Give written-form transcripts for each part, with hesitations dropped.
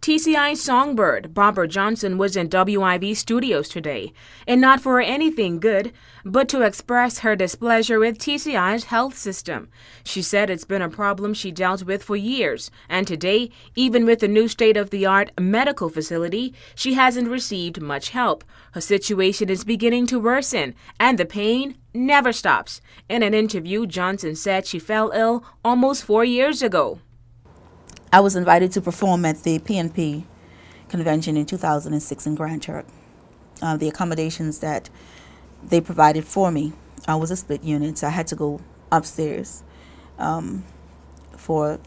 TCI songbird Barbara Johnson was in WIV studios today, and not for anything good, but to express her displeasure with TCI's health system. She said it's been a problem she dealt with for years, and today, even with the new state-of-the-art medical facility, she hasn't received much help. Her situation is beginning to worsen, and the pain never stops. In an interview, Johnson said she fell ill almost 4 years ago. I was invited to perform at the PNP convention in 2006 in Grand Turk. The accommodations that they provided for me was a split unit, so I had to go upstairs for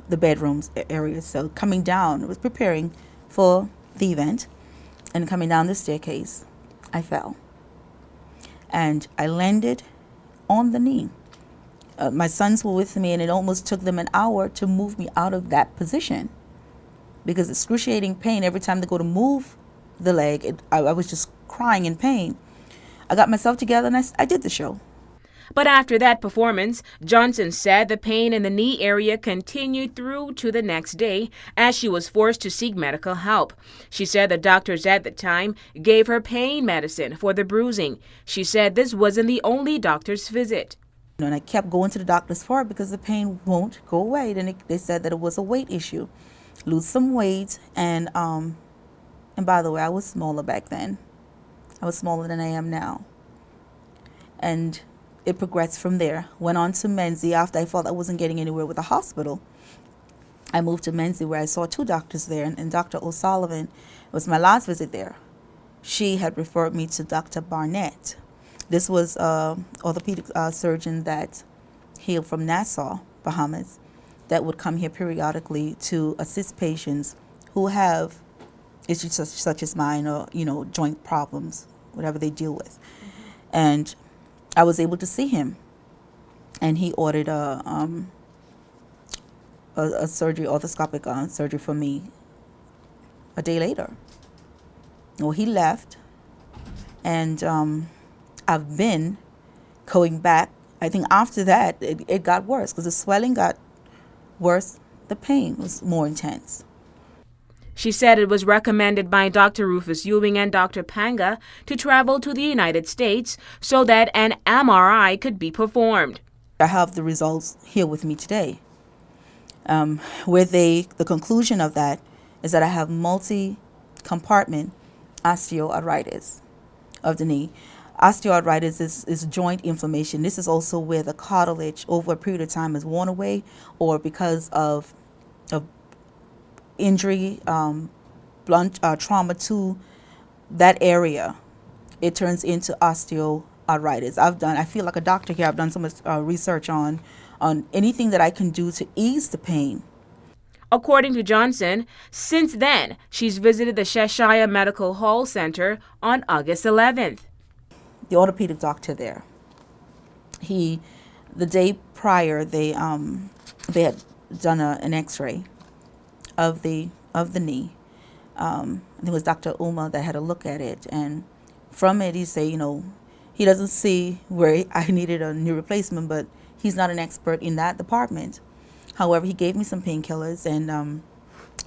the bedrooms area. So coming down, I was preparing for the event, and coming down the staircase, I fell. And I landed on the knee. My sons were with me, and it almost took them an hour to move me out of that position because excruciating pain every time they go to move the leg. I was just crying in pain. I got myself together and I did the show. But after that performance, Johnson said the pain in the knee area continued through to the next day as she was forced to seek medical help. She said the doctors at the time gave her pain medicine for the bruising. She said this wasn't the only doctor's visit. And I kept going to the doctors for it because the pain won't go away. Then they said that it was a weight issue. Lose some weight, and by the way, I was smaller back then. I was smaller than I am now. And it progressed from there. Went on to Menzie after I felt I wasn't getting anywhere with the hospital. I moved to Menzie where I saw 2 doctors there, and Dr. O'Sullivan, it was my last visit there. She had referred me to Dr. Barnett. This was an orthopedic surgeon that hailed from Nassau, Bahamas, that would come here periodically to assist patients who have issues such as mine or, joint problems, whatever they deal with. And I was able to see him, and he ordered a surgery, orthoscopic surgery for me a day later. Well, he left, and I've been going back. I think after that, it got worse because the swelling got worse. The pain was more intense. She said it was recommended by Dr. Rufus Ewing and Dr. Panga to travel to the United States so that an MRI could be performed. I have the results here with me today. The conclusion of that is that I have multi-compartment osteoarthritis of the knee. Osteoarthritis is joint inflammation. This is also where the cartilage over a period of time has worn away, or because of injury, blunt trauma to that area, it turns into osteoarthritis. I feel like a doctor here. I've done so much research on anything that I can do to ease the pain. According to Johnson, since then, she's visited the Cheshire Medical Hall Center on August 11th. The orthopedic doctor there, the day prior, they had done an X-ray of the knee. It was Dr. Uma that had a look at it, and from it he said, he doesn't see where I needed a knee replacement, but he's not an expert in that department. However, he gave me some painkillers, and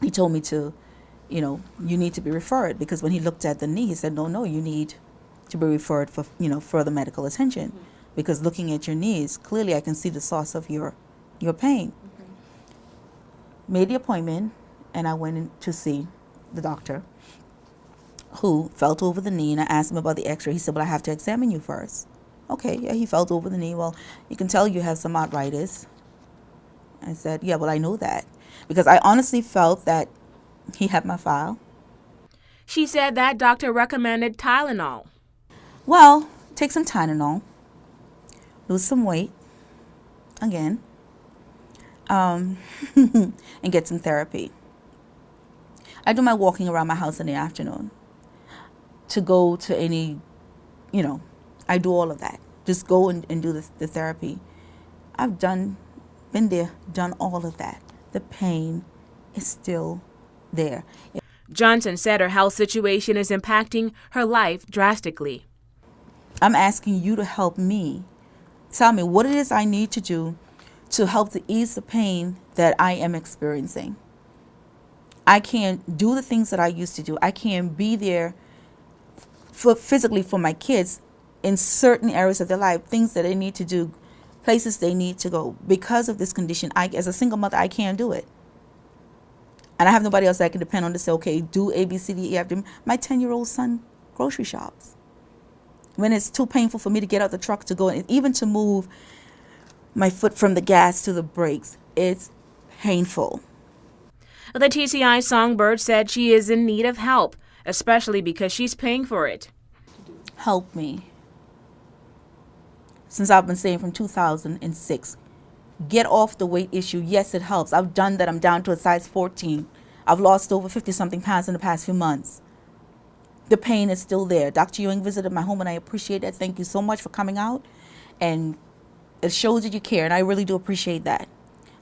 he told me to, you need to be referred, because when he looked at the knee, he said, no, you need to be referred for, further medical attention, because looking at your knees, clearly I can see the source of your pain. Made the appointment, and I went in to see the doctor, who felt over the knee, and I asked him about the X-ray. He said, well, I have to examine you first. Okay, yeah, he felt over the knee. Well, you can tell you have some arthritis. I said, yeah, well, I know that, because I honestly felt that he had my file. She said that doctor recommended Tylenol. Well, take some Tylenol, lose some weight, again, and get some therapy. I do my walking around my house in the afternoon. To go to any, I do all of that. Just go and do the therapy. I've been there, done all of that. The pain is still there. Johnson said her health situation is impacting her life drastically. I'm asking you to help me. Tell me what it is I need to do to help to ease the pain that I am experiencing. I can't do the things that I used to do. I can't be there physically for my kids in certain areas of their life, things that they need to do, places they need to go. Because of this condition, as a single mother, I can't do it. And I have nobody else that I can depend on to say, okay, do A, B, C, D, E, F, G. My 10-year-old son grocery shops. When it's too painful for me to get out the truck to go, and even to move my foot from the gas to the brakes, it's painful. The TCI songbird said she is in need of help, especially because she's paying for it. Help me. Since I've been saying from 2006, get off the weight issue. Yes, it helps. I've done that. I'm down to a size 14. I've lost over 50-something pounds in the past few months. The pain is still there. Dr. Ewing visited my home, and I appreciate that. Thank you so much for coming out. And it shows that you care, and I really do appreciate that.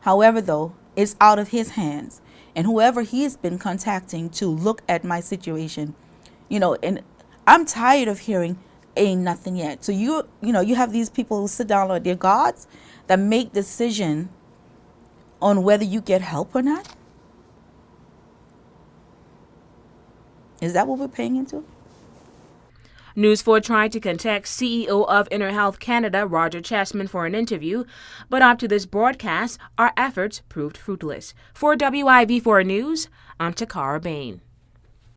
However, though, it's out of his hands. And whoever he has been contacting to look at my situation, and I'm tired of hearing, ain't nothing yet. So you have these people who sit down on their gods that make decision on whether you get help or not. Is that what we're paying into? News 4 tried to contact CEO of Inner Health Canada, Roger Chessman, for an interview, but up to this broadcast, our efforts proved fruitless. For WIV4 News, I'm Takara Bain.